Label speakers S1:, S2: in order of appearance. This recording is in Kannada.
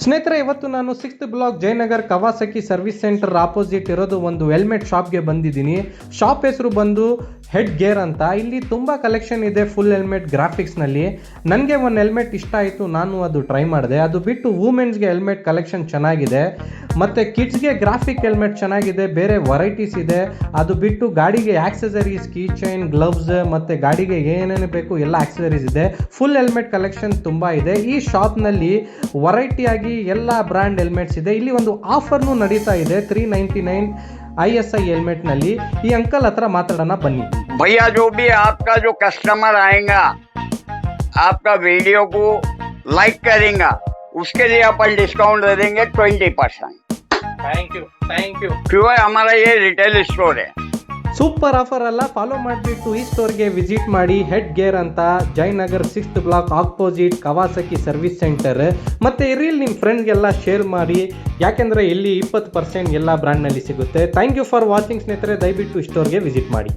S1: ಸ್ನೇಹಿತರೆ, ಇವತ್ತು ನಾನು 6th block Jayanagar Kawasaki service centre opposite ಇರೋದು ಒಂದು ಹೆಲ್ಮೆಟ್ ಶಾಪ್ಗೆ ಬಂದಿದ್ದೀನಿ. ಶಾಪ್ ಹೆಸರು ಬಂದು ಹೆಡ್ ಗೇರ್ ಅಂತ. ಇಲ್ಲಿ ತುಂಬ ಕಲೆಕ್ಷನ್ ಇದೆ ಫುಲ್ ಹೆಲ್ಮೆಟ್ ಗ್ರಾಫಿಕ್ಸ್ನಲ್ಲಿ. ನನಗೆ ಒಂದು ಹೆಲ್ಮೆಟ್ ಇಷ್ಟ ಆಯಿತು, ನಾನು ಅದು ಟ್ರೈ ಮಾಡಿದೆ. ಅದು ಬಿಟ್ಟು ವುಮೆನ್ಸ್ಗೆ ಹೆಲ್ಮೆಟ್ ಕಲೆಕ್ಷನ್ ಚೆನ್ನಾಗಿದೆ, ಮತ್ತು ಕಿಡ್ಸ್ಗೆ ಗ್ರಾಫಿಕ್ ಹೆಲ್ಮೆಟ್ ಚೆನ್ನಾಗಿದೆ, ಬೇರೆ ವೆರೈಟೀಸ್ ಇದೆ. ಅದು ಬಿಟ್ಟು ಗಾಡಿಗೆ ಆಕ್ಸೆಸರೀಸ್, ಕೀ ಚೈನ್, ಗ್ಲವ್ಸ್ ಮತ್ತು ಗಾಡಿಗೆ ಏನೇನು ಬೇಕು ಎಲ್ಲ ಆಕ್ಸೆಸರೀಸ್ ಇದೆ. ಫುಲ್ ಹೆಲ್ಮೆಟ್ ಕಲೆಕ್ಷನ್ ತುಂಬ ಇದೆ. ಈ ಶಾಪ್ನಲ್ಲಿ ವೆರೈಟಿಯಾಗಿ ಎಲ್ಲ ಬ್ರ್ಯಾಂಡ್ ಹೆಲ್ಮೆಟ್ಸ್ ಇದೆ. ಇಲ್ಲಿ ಒಂದು ಆಫರ್ನು ನಡೀತಾ ಇದೆ, 399 ISI हेलमेट ಈ अंकल हत्र माताडोण बन्नी.
S2: भैया, जो भी आपका जो कस्टमर आएगा आपका वीडियो को लाइक करेगा, उसके लिए अपन डिस्काउंट दे देंगे 20%.
S1: Thank you.
S2: क्यों है, हमारा ये रिटेल स्टोर है.
S1: ಸೂಪರ್ ಆಫರ್ ಅಲ್ಲ, ಫಾಲೋ ಮಾಡಿಬಿಟ್ಟು ಈ ಸ್ಟೋರ್ಗೆ ವಿಸಿಟ್ ಮಾಡಿ. ಹೆಡ್ ಗೇರ್ ಅಂತ, Jayanagar 6th block opposite Kawasaki service centre. ಮತ್ತು ಈ ರೀಲ್ ನಿಮ್ಮ ಫ್ರೆಂಡ್ಸ್ಗೆಲ್ಲ ಶೇರ್ ಮಾಡಿ, ಯಾಕೆಂದರೆ ಇಲ್ಲಿ 20% ಎಲ್ಲ ಬ್ರ್ಯಾಂಡ್ನಲ್ಲಿ ಸಿಗುತ್ತೆ. ಥ್ಯಾಂಕ್ ಯು ಫಾರ್ ವಾಚಿಂಗ್ ಸ್ನೇಹಿತರೆ. ದಯವಿಟ್ಟು ಸ್ಟೋರ್ಗೆ ವಿಸಿಟ್ ಮಾಡಿ.